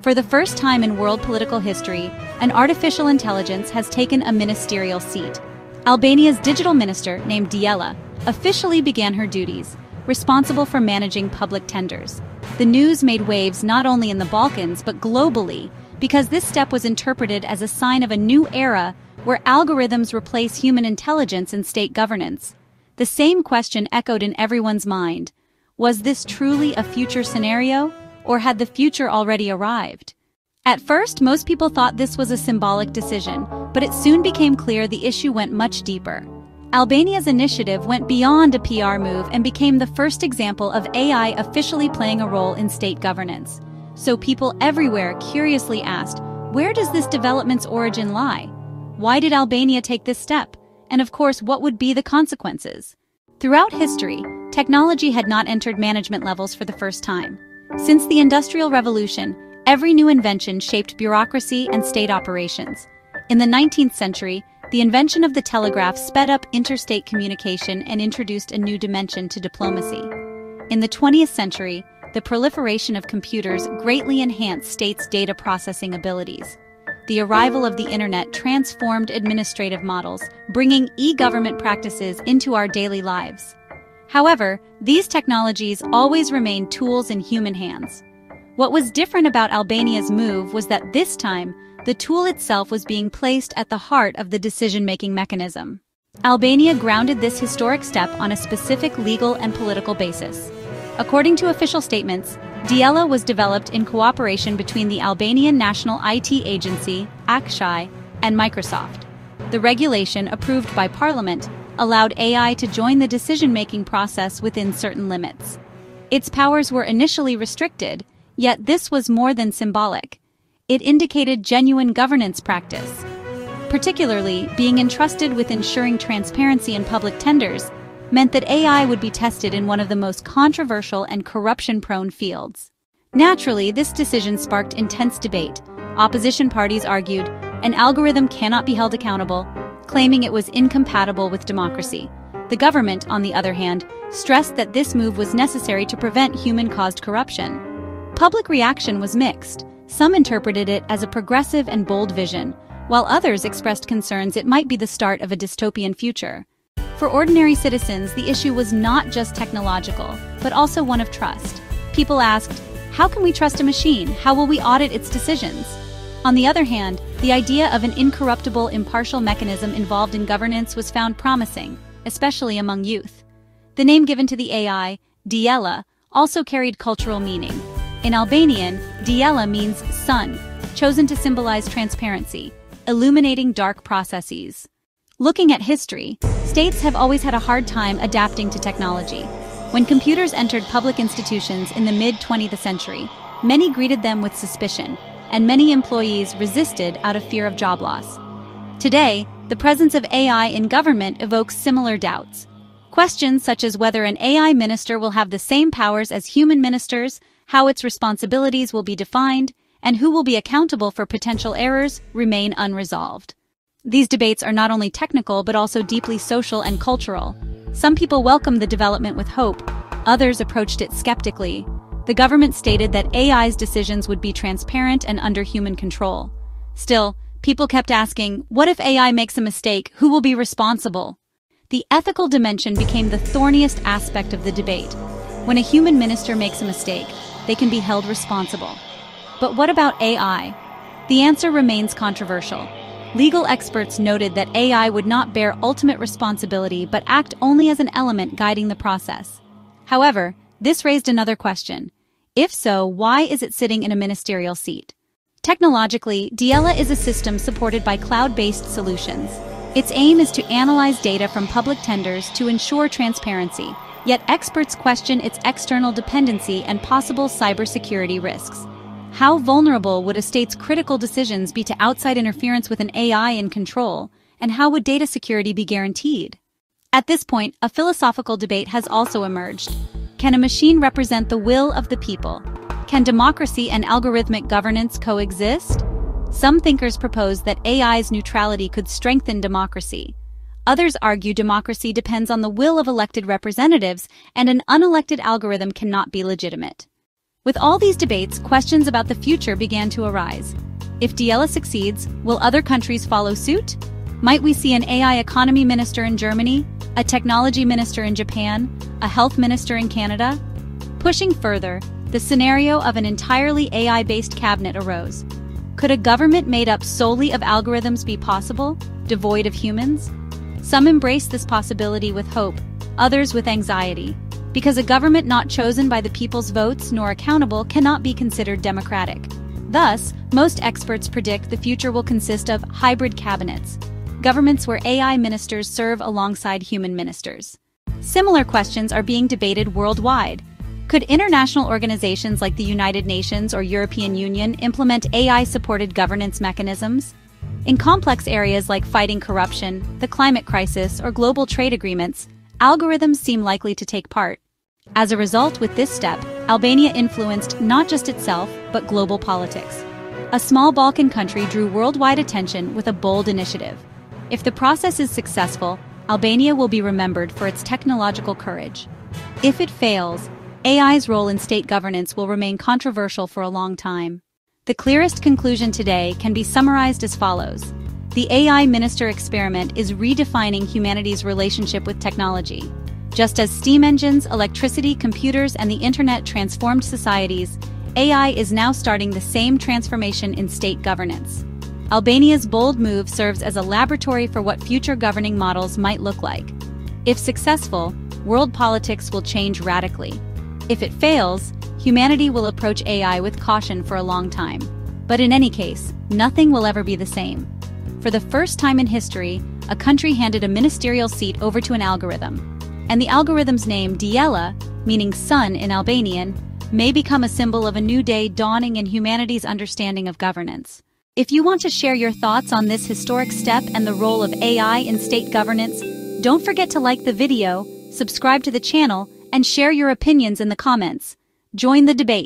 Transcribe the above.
For the first time in world political history, an artificial intelligence has taken a ministerial seat. Albania's digital minister, named Diella, officially began her duties, responsible for managing public tenders. The news made waves not only in the Balkans but globally, because this step was interpreted as a sign of a new era where algorithms replace human intelligence in state governance. The same question echoed in everyone's mind. Was this truly a future scenario, or had the future already arrived? At first, most people thought this was a symbolic decision, but it soon became clear the issue went much deeper. Albania's initiative went beyond a PR move and became the first example of AI officially playing a role in state governance. So people everywhere curiously asked, where does this development's origin lie? Why did Albania take this step? And of course, what would be the consequences? Throughout history, technology had not entered management levels for the first time. Since the Industrial Revolution, every new invention shaped bureaucracy and state operations. In the 19th century, the invention of the telegraph sped up interstate communication and introduced a new dimension to diplomacy. In the 20th century, the proliferation of computers greatly enhanced states' data processing abilities. The arrival of the internet transformed administrative models, bringing e-government practices into our daily lives. However, these technologies always remained tools in human hands. What was different about Albania's move was that this time, the tool itself was being placed at the heart of the decision-making mechanism. Albania grounded this historic step on a specific legal and political basis. According to official statements, Diella was developed in cooperation between the Albanian National IT Agency, AICSI, and Microsoft. The regulation, approved by Parliament, allowed AI to join the decision-making process within certain limits. Its powers were initially restricted, yet this was more than symbolic. It indicated genuine governance practice. Particularly, being entrusted with ensuring transparency in public tenders meant that AI would be tested in one of the most controversial and corruption-prone fields. Naturally, this decision sparked intense debate. Opposition parties argued an algorithm cannot be held accountable, claiming it was incompatible with democracy. The government, on the other hand, stressed that this move was necessary to prevent human-caused corruption. Public reaction was mixed. Some interpreted it as a progressive and bold vision, while others expressed concerns it might be the start of a dystopian future. For ordinary citizens, the issue was not just technological, but also one of trust. People asked, how can we trust a machine? How will we audit its decisions? On the other hand, the idea of an incorruptible, impartial mechanism involved in governance was found promising, especially among youth. The name given to the AI, Diella, also carried cultural meaning. In Albanian, Diella means sun, chosen to symbolize transparency, illuminating dark processes. Looking at history, states have always had a hard time adapting to technology. When computers entered public institutions in the mid-20th century, many greeted them with suspicion, and many employees resisted out of fear of job loss. Today, the presence of AI in government evokes similar doubts. Questions such as whether an AI minister will have the same powers as human ministers, how its responsibilities will be defined, and who will be accountable for potential errors remain unresolved. These debates are not only technical but also deeply social and cultural. Some people welcomed the development with hope, others approached it skeptically. The government stated that AI's decisions would be transparent and under human control. Still, people kept asking, what if AI makes a mistake? Who will be responsible? The ethical dimension became the thorniest aspect of the debate. When a human minister makes a mistake, they can be held responsible. But what about AI? The answer remains controversial. Legal experts noted that AI would not bear ultimate responsibility but act only as an element guiding the process. However, this raised another question. If so, why is it sitting in a ministerial seat? Technologically, Diella is a system supported by cloud-based solutions. Its aim is to analyze data from public tenders to ensure transparency, yet experts question its external dependency and possible cybersecurity risks. How vulnerable would a state's critical decisions be to outside interference with an AI in control, and how would data security be guaranteed? At this point, a philosophical debate has also emerged. Can a machine represent the will of the people? Can democracy and algorithmic governance coexist? Some thinkers propose that AI's neutrality could strengthen democracy. Others argue democracy depends on the will of elected representatives, and an unelected algorithm cannot be legitimate. With all these debates, questions about the future began to arise. If Diella succeeds, will other countries follow suit? Might we see an AI economy minister in Germany, a technology minister in Japan, a health minister in Canada? Pushing further, the scenario of an entirely AI-based cabinet arose. Could a government made up solely of algorithms be possible, devoid of humans? Some embrace this possibility with hope, others with anxiety, because a government not chosen by the people's votes nor accountable cannot be considered democratic. Thus, most experts predict the future will consist of hybrid cabinets, governments where AI ministers serve alongside human ministers. Similar questions are being debated worldwide. Could international organizations like the United Nations or European Union implement AI-supported governance mechanisms? In complex areas like fighting corruption, the climate crisis, or global trade agreements, algorithms seem likely to take part. As a result, with this step, Albania influenced not just itself, but global politics. A small Balkan country drew worldwide attention with a bold initiative. If the process is successful, Albania will be remembered for its technological courage. If it fails, AI's role in state governance will remain controversial for a long time. The clearest conclusion today can be summarized as follows. The AIminister experiment is redefining humanity's relationship with technology. Just as steam engines, electricity, computers, and the internet transformed societies, AI is now starting the same transformation in state governance. Albania's bold move serves as a laboratory for what future governing models might look like. If successful, world politics will change radically. If it fails, humanity will approach AI with caution for a long time. But in any case, nothing will ever be the same. For the first time in history, a country handed a ministerial seat over to an algorithm. And the algorithm's name, Diella, meaning sun in Albanian, may become a symbol of a new day dawning in humanity's understanding of governance. If you want to share your thoughts on this historic step and the role of AI in state governance, don't forget to like the video, subscribe to the channel, and share your opinions in the comments. Join the debate.